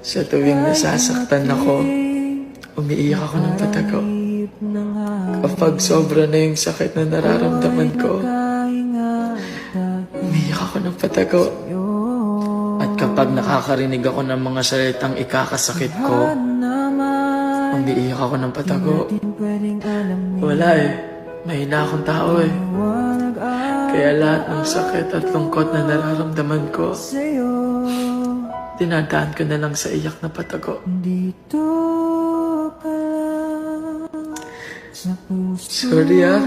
Sa tuwing nasasaktan ako, umiiyak ako ng patago. Kapag sobra na yung sakit na nararamdaman ko, umiiyak ako ng patago. At kapag nakakarinig ako ng mga salitang ikakasakit ko, umiiyak ako ng patago. Wala eh, mahina akong tao eh. Kaya lahat ng sakit at lungkot na nararamdaman ko, dinadaan ko na lang sa iyak na patago. Sorry ah.